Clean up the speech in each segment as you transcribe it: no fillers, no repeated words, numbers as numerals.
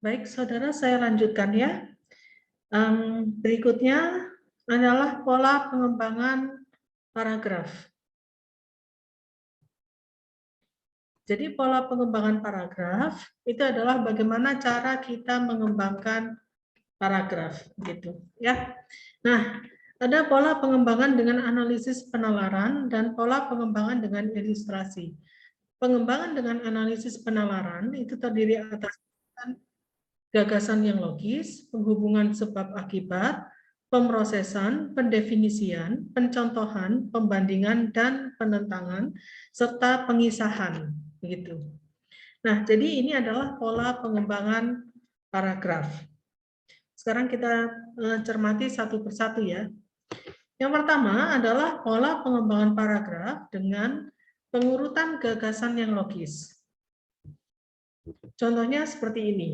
Baik, saudara, saya lanjutkan ya. Berikutnya adalah pola pengembangan paragraf. Jadi pola pengembangan paragraf itu adalah bagaimana cara kita mengembangkan paragraf, gitu ya. Nah, ada pola pengembangan dengan analisis penalaran dan pola pengembangan dengan ilustrasi. Pengembangan dengan analisis penalaran itu terdiri atas gagasan yang logis, penghubungan sebab akibat, pemrosesan, pendefinisian, pencontohan, pembandingan, dan penentangan, serta pengisahan. Begitu. Nah, jadi ini adalah pola pengembangan paragraf. Sekarang kita cermati satu persatu ya. Yang pertama adalah pola pengembangan paragraf dengan pengurutan gagasan yang logis. Contohnya seperti ini.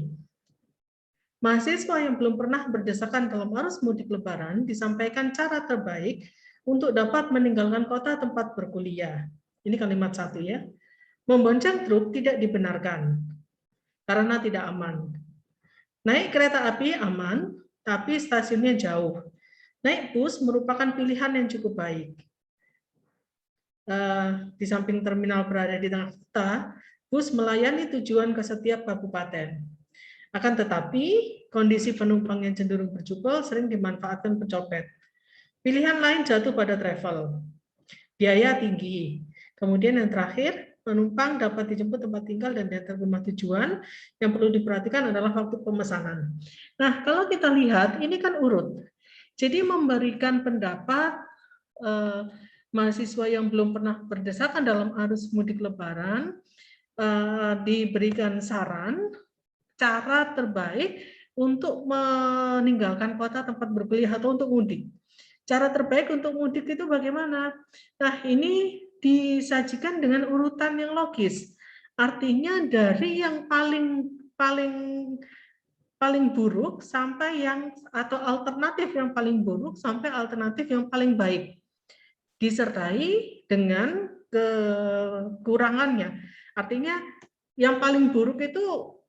Mahasiswa yang belum pernah berdesakan dalam arus mudik lebaran disampaikan cara terbaik untuk dapat meninggalkan kota tempat berkuliah. Ini kalimat satu ya. Membonceng truk tidak dibenarkan karena tidak aman. Naik kereta api aman, tapi stasiunnya jauh. Naik bus merupakan pilihan yang cukup baik. Di samping terminal berada di tengah kota, bus melayani tujuan ke setiap kabupaten. Akan tetapi, kondisi penumpang yang cenderung berjubel sering dimanfaatkan pencopet. Pilihan lain jatuh pada travel. Biaya tinggi. Kemudian yang terakhir, penumpang dapat dijemput tempat tinggal dan diantar ke rumah tujuan. Yang perlu diperhatikan adalah waktu pemesanan. Nah, kalau kita lihat, ini kan urut. Jadi memberikan pendapat mahasiswa yang belum pernah berdesakan dalam arus mudik lebaran, diberikan saran, cara terbaik untuk meninggalkan kota tempat berkuliah atau untuk mudik. Cara terbaik untuk mudik itu bagaimana? Nah, ini disajikan dengan urutan yang logis. Artinya dari yang paling buruk sampai yang atau alternatif yang paling buruk sampai alternatif yang paling baik. Disertai dengan kekurangannya. Artinya yang paling buruk itu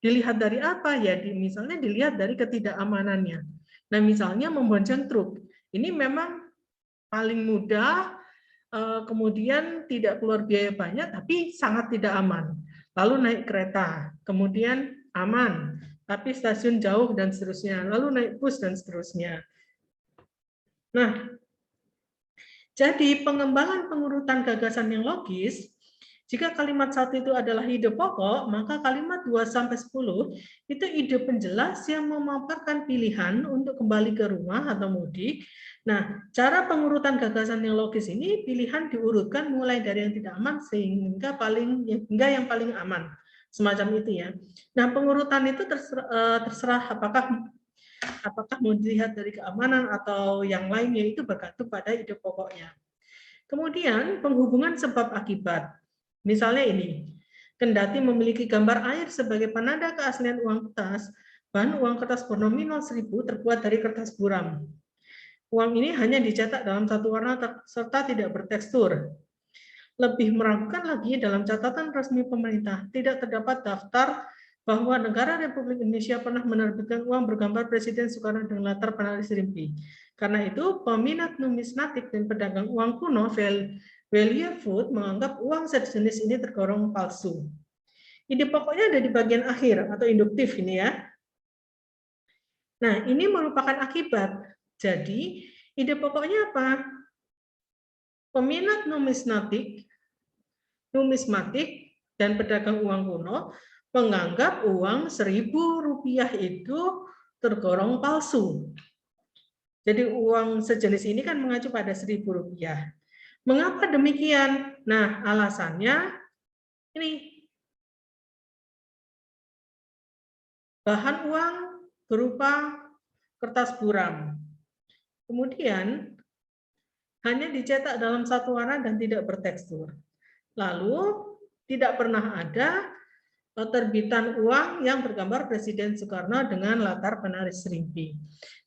dilihat dari apa? Ya, misalnya dilihat dari ketidakamanannya. Nah, misalnya membonceng truk. Ini memang paling mudah, kemudian tidak keluar biaya banyak, tapi sangat tidak aman. Lalu naik kereta, kemudian aman, tapi stasiun jauh dan seterusnya. Lalu naik bus dan seterusnya. Nah, jadi pengembangan pengurutan gagasan yang logis, jika kalimat 1 itu adalah ide pokok, maka kalimat 2-10 itu ide penjelas yang memaparkan pilihan untuk kembali ke rumah atau mudik. Nah, cara pengurutan gagasan yang logis ini pilihan diurutkan mulai dari yang tidak aman hingga yang paling aman. Semacam itu ya. Nah, pengurutan itu terserah apakah mau dilihat dari keamanan atau yang lainnya, itu bergantung pada ide pokoknya. Kemudian penghubungan sebab akibat. Misalnya ini, kendati memiliki gambar air sebagai penanda keaslian uang kertas, bahan uang kertas bernominal 1000 terbuat dari kertas buram. Uang ini hanya dicetak dalam satu warna serta tidak bertekstur. Lebih meragukan lagi, dalam catatan resmi pemerintah tidak terdapat daftar bahwa negara Republik Indonesia pernah menerbitkan uang bergambar Presiden Soekarno dengan latar penaris rimpi. Karena itu, peminat numismatik dan pedagang uang kuno Value Food menganggap uang sejenis ini tergolong palsu. Ide pokoknya ada di bagian akhir atau induktif ini ya. Nah, ini merupakan akibat. Jadi, ide pokoknya apa? Peminat numismatik dan pedagang uang kuno menganggap uang Rp1.000 itu tergolong palsu. Jadi uang sejenis ini kan mengacu pada Rp1.000. Mengapa demikian? Nah, alasannya ini. Bahan uang berupa kertas buram. Kemudian hanya dicetak dalam satu warna dan tidak bertekstur. Lalu tidak pernah ada terbitan uang yang bergambar Presiden Soekarno dengan latar penaris rimpi.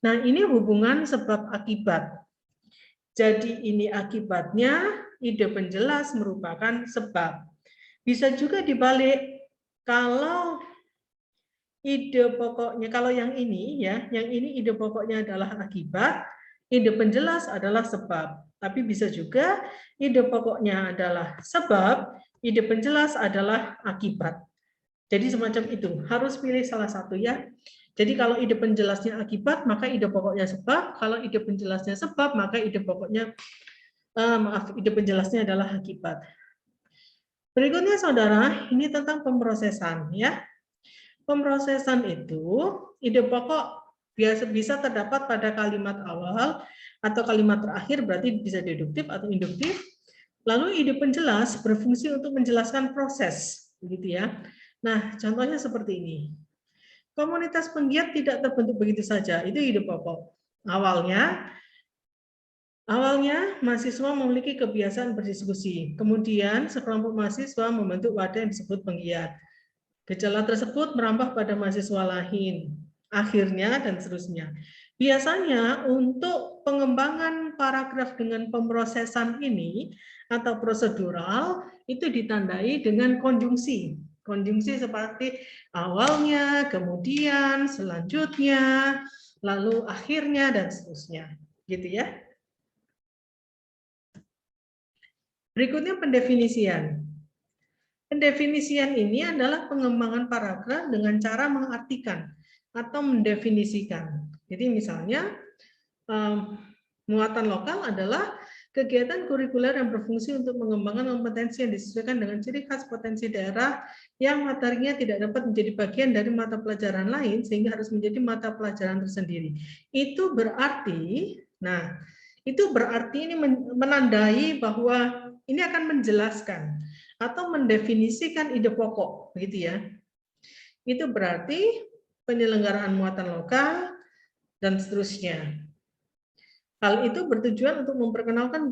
Nah, ini hubungan sebab akibat. Jadi ini akibatnya, ide penjelas merupakan sebab. Bisa juga dibalik, kalau ide pokoknya, kalau yang ini ya, yang ini ide pokoknya adalah akibat, ide penjelas adalah sebab. Tapi bisa juga ide pokoknya adalah sebab, ide penjelas adalah akibat. Jadi semacam itu, harus pilih salah satu ya. Jadi kalau ide penjelasnya akibat, maka ide pokoknya sebab. Kalau ide penjelasnya sebab, maka ide pokoknya ide penjelasnya adalah akibat. Berikutnya saudara, ini tentang pemrosesan ya. Pemrosesan itu ide pokok biasa bisa terdapat pada kalimat awal atau kalimat terakhir, berarti bisa deduktif atau induktif. Lalu ide penjelas berfungsi untuk menjelaskan proses, begitu ya. Nah, contohnya seperti ini. Komunitas penggiat tidak terbentuk begitu saja, itu ide pokok. Awalnya, mahasiswa memiliki kebiasaan berdiskusi. Kemudian, sekelompok mahasiswa membentuk wadah yang disebut penggiat. Gejala tersebut merambah pada mahasiswa lain. Akhirnya, dan seterusnya. Biasanya, untuk pengembangan paragraf dengan pemrosesan ini, atau prosedural, itu ditandai dengan konjungsi. Konjungsi seperti awalnya, kemudian, selanjutnya, lalu akhirnya, dan seterusnya. Gitu ya. Berikutnya pendefinisian. Pendefinisian ini adalah pengembangan paragraf dengan cara mengartikan atau mendefinisikan. Jadi misalnya, muatan lokal adalah kegiatan kurikuler yang berfungsi untuk mengembangkan kompetensi yang disesuaikan dengan ciri khas potensi daerah yang materinya tidak dapat menjadi bagian dari mata pelajaran lain sehingga harus menjadi mata pelajaran tersendiri. Itu berarti, ini menandai bahwa ini akan menjelaskan atau mendefinisikan ide pokok, begitu ya. Itu berarti penyelenggaraan muatan lokal dan seterusnya. Hal itu bertujuan untuk memperkenalkan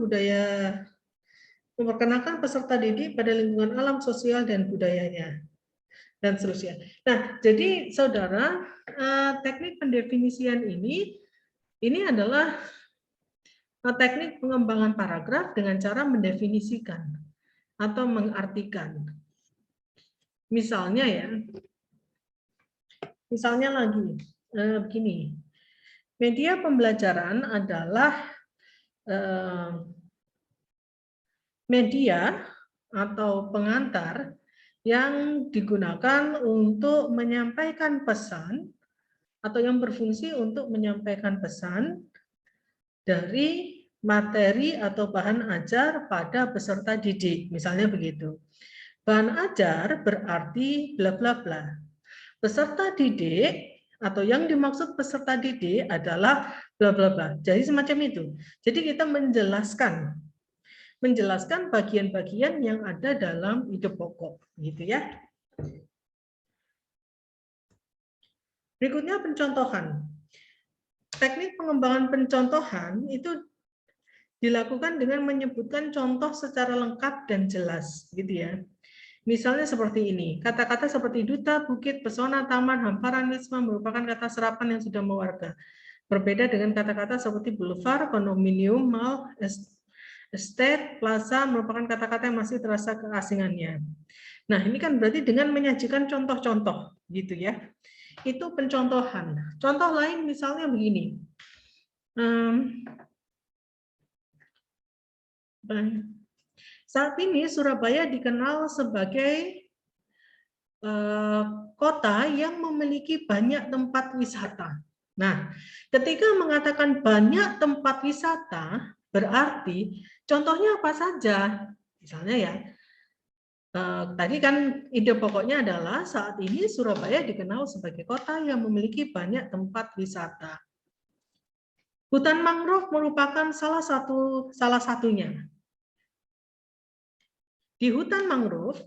peserta didik pada lingkungan alam sosial dan budayanya, dan seterusnya. Nah, jadi saudara, teknik pendefinisian ini adalah teknik pengembangan paragraf dengan cara mendefinisikan atau mengartikan. Misalnya ya, lagi begini, media pembelajaran adalah media atau pengantar yang digunakan untuk menyampaikan pesan atau yang berfungsi untuk menyampaikan pesan dari materi atau bahan ajar pada peserta didik, misalnya begitu. Bahan ajar berarti bla bla bla. Peserta didik atau yang dimaksud peserta didik adalah bla bla bla. Jadi semacam itu. Jadi kita menjelaskan bagian-bagian yang ada dalam ide pokok, gitu ya. Berikutnya pencontohan. Teknik pengembangan pencontohan itu dilakukan dengan menyebutkan contoh secara lengkap dan jelas, gitu ya. Misalnya seperti ini, kata-kata seperti duta, bukit, pesona, taman, hamparan, wisma merupakan kata serapan yang sudah mewarga. Berbeda dengan kata-kata seperti boulevard, kondominium, mall, estate, plaza merupakan kata-kata yang masih terasa keasingannya. Nah, ini kan berarti dengan menyajikan contoh-contoh, gitu ya. Itu pencontohan. Contoh lain misalnya begini. Saat ini Surabaya dikenal sebagai kota yang memiliki banyak tempat wisata. Nah, ketika mengatakan banyak tempat wisata, berarti contohnya apa saja? Misalnya ya, tadi kan ide pokoknya adalah saat ini Surabaya dikenal sebagai kota yang memiliki banyak tempat wisata. Hutan mangrove merupakan salah satunya. Di hutan mangrove,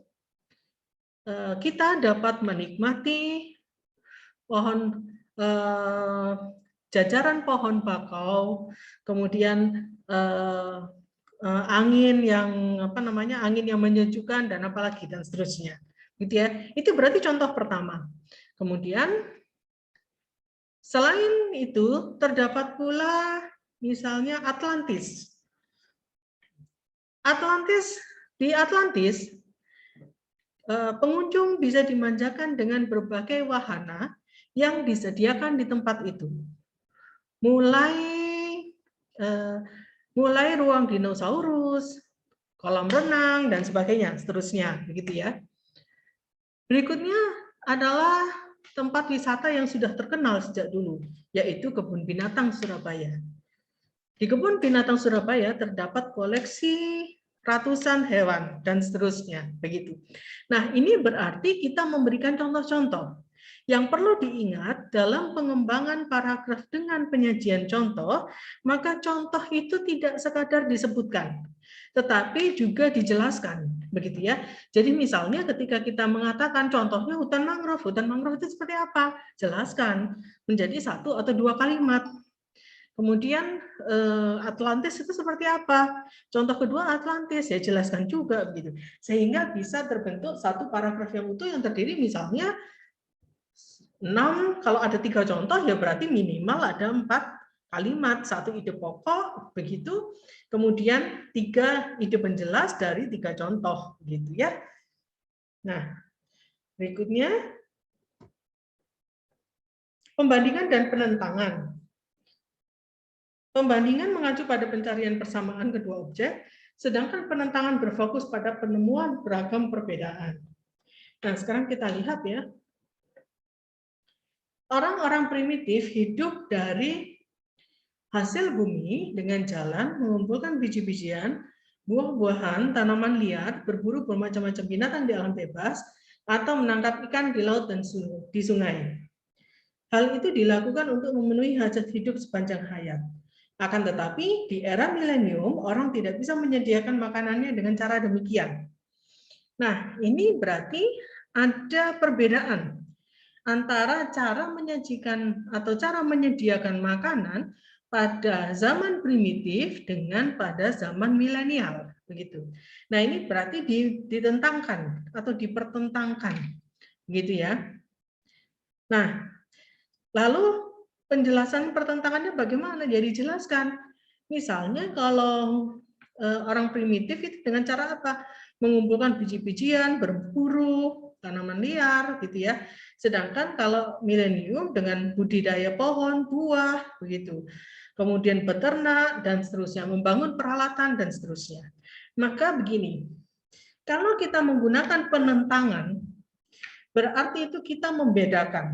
kita dapat menikmati jajaran pohon bakau, kemudian angin yang menyejukkan dan apalagi dan seterusnya, gitu ya. Itu berarti contoh pertama. Kemudian selain itu terdapat pula misalnya Atlantis. Di Atlantis pengunjung bisa dimanjakan dengan berbagai wahana yang disediakan di tempat itu. Mulai ruang dinosaurus, kolam renang, dan sebagainya, seterusnya, begitu ya. Berikutnya adalah tempat wisata yang sudah terkenal sejak dulu, yaitu Kebun Binatang Surabaya. Di Kebun Binatang Surabaya terdapat koleksi ratusan hewan dan seterusnya, begitu. Nah, ini berarti kita memberikan contoh-contoh. Yang perlu diingat dalam pengembangan paragraf dengan penyajian contoh, maka contoh itu tidak sekadar disebutkan, tetapi juga dijelaskan, begitu ya. Jadi misalnya ketika kita mengatakan contohnya hutan mangrove itu seperti apa? Jelaskan menjadi 1 atau 2 kalimat. Kemudian Atlantis itu seperti apa? Contoh kedua Atlantis, ya jelaskan juga begitu. Sehingga bisa terbentuk satu paragraf yang utuh yang terdiri misalnya 6, kalau ada 3 contoh ya berarti minimal ada 4 kalimat, 1 ide pokok begitu, kemudian 3 ide penjelas dari 3 contoh gitu ya. Nah, berikutnya pembandingan dan penentangan. Pembandingan mengacu pada pencarian persamaan kedua objek, sedangkan penentangan berfokus pada penemuan beragam perbedaan. Nah, sekarang kita lihat ya. Orang-orang primitif hidup dari hasil bumi dengan jalan, mengumpulkan biji-bijian, buah-buahan, tanaman liar, berburu bermacam-macam binatang di alam bebas, atau menangkap ikan di laut dan di sungai. Hal itu dilakukan untuk memenuhi hajat hidup sepanjang hayat. Akan tetapi, di era milenium, orang tidak bisa menyediakan makanannya dengan cara demikian. Nah, ini berarti ada perbedaan antara cara menyajikan atau cara menyediakan makanan pada zaman primitif dengan pada zaman milenial, begitu. Nah, ini berarti ditentangkan atau dipertentangkan, begitu ya. Nah, lalu penjelasan pertentangannya bagaimana? Jadi jelaskan. Misalnya kalau orang primitif itu dengan cara apa? Mengumpulkan biji-bijian, berburu, tanaman liar gitu ya. Sedangkan kalau milenium dengan budidaya pohon, buah begitu. Kemudian beternak dan seterusnya, membangun peralatan dan seterusnya. Maka begini, kalau kita menggunakan penentangan, berarti itu kita membedakan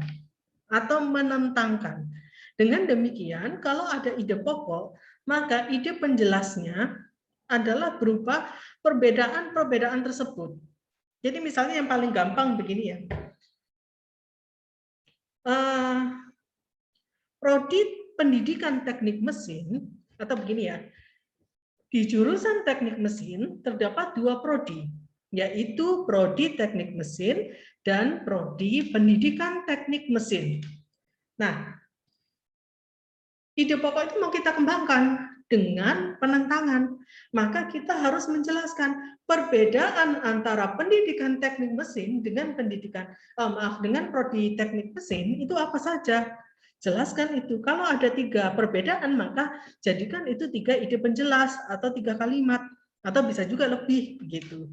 atau menentangkan. Dengan demikian, kalau ada ide pokok, maka ide penjelasnya adalah berupa perbedaan-perbedaan tersebut. Jadi misalnya yang paling gampang begini ya. Prodi pendidikan teknik mesin, atau begini ya, di jurusan teknik mesin terdapat 2 prodi, yaitu prodi teknik mesin dan prodi pendidikan teknik mesin. Nah, ide pokok itu mau kita kembangkan dengan penentangan. Maka kita harus menjelaskan perbedaan antara pendidikan teknik mesin dengan dengan prodi teknik mesin itu apa saja. Jelaskan itu. Kalau ada 3 perbedaan, maka jadikan itu 3 ide penjelas atau 3 kalimat atau bisa juga lebih begitu.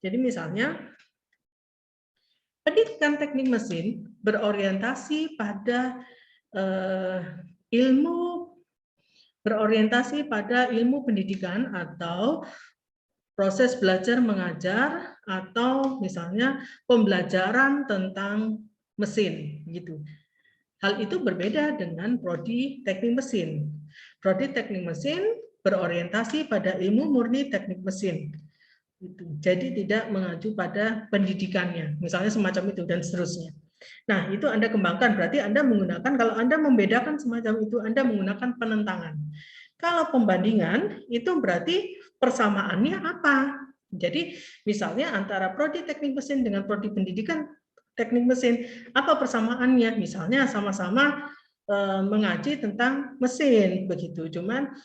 Jadi misalnya pendidikan teknik mesin berorientasi pada berorientasi pada ilmu pendidikan atau proses belajar mengajar atau misalnya pembelajaran tentang mesin gitu. Hal itu berbeda dengan prodi teknik mesin. Prodi teknik mesin berorientasi pada ilmu murni teknik mesin. Jadi tidak mengacu pada pendidikannya, misalnya semacam itu dan seterusnya. Nah, itu Anda kembangkan, berarti Anda menggunakan, kalau Anda membedakan semacam itu, Anda menggunakan penentangan. Kalau pembandingan, itu berarti persamaannya apa? Jadi, misalnya antara prodi teknik mesin dengan prodi pendidikan teknik mesin, apa persamaannya? Misalnya sama-sama mengaji tentang mesin, begitu. Cuman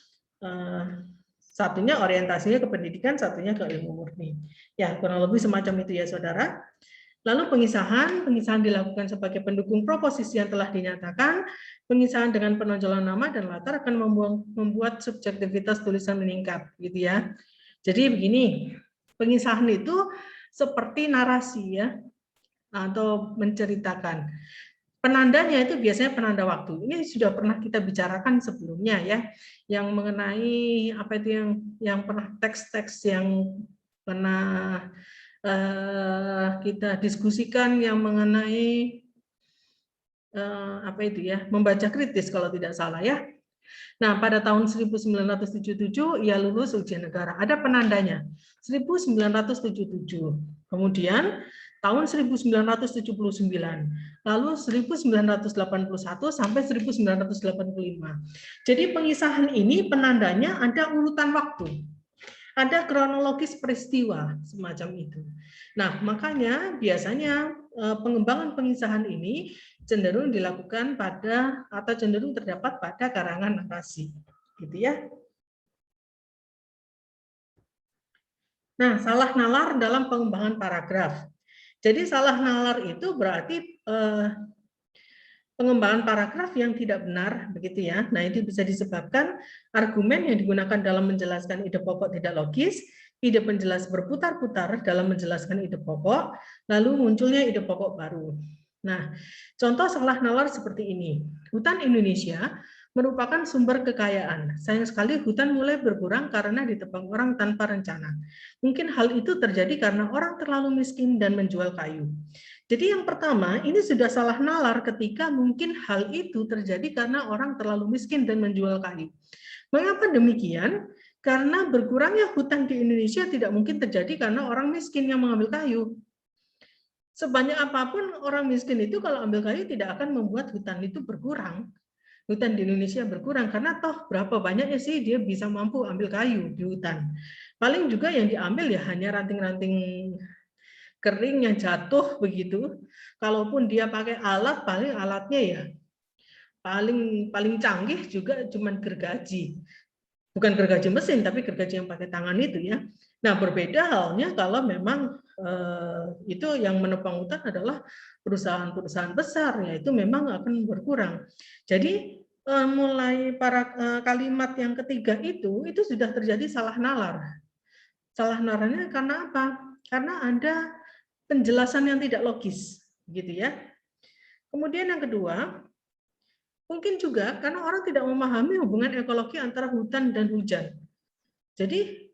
satunya orientasinya ke pendidikan, satunya ke ilmu murni. Ya, kurang lebih semacam itu ya, saudara. Lalu pengisahan dilakukan sebagai pendukung proposisi yang telah dinyatakan. Pengisahan dengan penonjolan nama dan latar akan membuat subjektivitas tulisan meningkat, gitu ya. Jadi begini, pengisahan itu seperti narasi ya, atau menceritakan. Penandanya itu biasanya penanda waktu. Ini sudah pernah kita bicarakan sebelumnya ya, yang mengenai apa itu yang pernah teks-teks yang pernah kita diskusikan yang mengenai apa itu ya, membaca kritis kalau tidak salah ya. Nah, pada tahun 1977 ia lulus ujian negara. Ada penandanya. 1977. Kemudian tahun 1979. Lalu 1981 sampai 1985. Jadi pengisahan ini penandanya ada urutan waktu. Ada kronologis peristiwa semacam itu. Nah, makanya biasanya pengembangan pengisahan ini cenderung dilakukan pada atau cenderung terdapat pada karangan narasi, gitu ya. Nah, salah nalar dalam pengembangan paragraf. Jadi salah nalar itu berarti pengembangan paragraf yang tidak benar, begitu ya. Nah, itu bisa disebabkan argumen yang digunakan dalam menjelaskan ide pokok tidak logis, ide penjelas berputar-putar dalam menjelaskan ide pokok, lalu munculnya ide pokok baru. Nah, contoh salah nalar seperti ini. Hutan Indonesia merupakan sumber kekayaan. Sayang sekali hutan mulai berkurang karena ditebang orang tanpa rencana. Mungkin hal itu terjadi karena orang terlalu miskin dan menjual kayu. Jadi yang pertama, ini sudah salah nalar ketika mungkin hal itu terjadi karena orang terlalu miskin dan menjual kayu. Mengapa demikian? Karena berkurangnya hutan di Indonesia tidak mungkin terjadi karena orang miskin yang mengambil kayu. Sebanyak apapun orang miskin itu kalau ambil kayu tidak akan membuat hutan itu berkurang. Hutan di Indonesia berkurang karena toh berapa banyaknya sih dia bisa mampu ambil kayu di hutan. Paling juga yang diambil ya hanya ranting-ranting kering yang jatuh begitu. Kalaupun dia pakai alat, paling alatnya ya paling canggih juga cuman gergaji. Bukan gergaji mesin, tapi gergaji yang pakai tangan itu ya. Nah, berbeda halnya kalau memang itu yang menopang hutan adalah perusahaan-perusahaan besar, yaitu memang akan berkurang. Jadi mulai para kalimat yang ketiga itu sudah terjadi salah nalar. Salah nalarnya karena apa? Karena ada penjelasan yang tidak logis, gitu ya. Kemudian yang kedua, mungkin juga karena orang tidak memahami hubungan ekologi antara hutan dan hujan. Jadi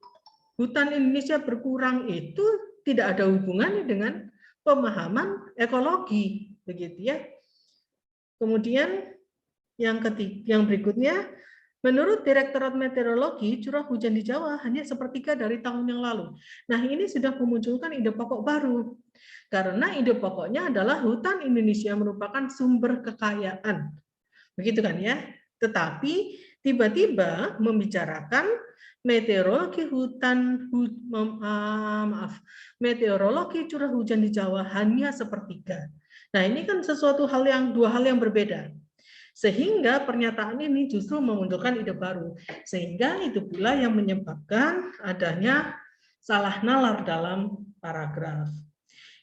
hutan Indonesia berkurang itu tidak ada hubungannya dengan pemahaman ekologi, begitu ya. Kemudian yang berikutnya, menurut Direktorat Meteorologi, curah hujan di Jawa hanya sepertiga dari tahun yang lalu. Nah, ini sudah memunculkan ide pokok baru. Karena ide pokoknya adalah hutan Indonesia merupakan sumber kekayaan. Begitu kan ya? Tetapi tiba-tiba membicarakan meteorologi meteorologi curah hujan di Jawa hanya sepertiga. Nah, ini kan dua hal yang berbeda. Sehingga pernyataan ini justru memunculkan ide baru. Sehingga itu pula yang menyebabkan adanya salah nalar dalam paragraf.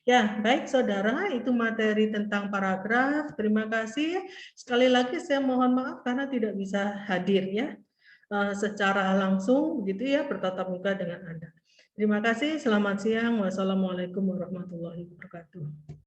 Ya, baik saudara, itu materi tentang paragraf. Terima kasih. Sekali lagi saya mohon maaf karena tidak bisa hadir ya secara langsung begitu ya bertatap muka dengan Anda. Terima kasih. Selamat siang. Wassalamualaikum warahmatullahi wabarakatuh.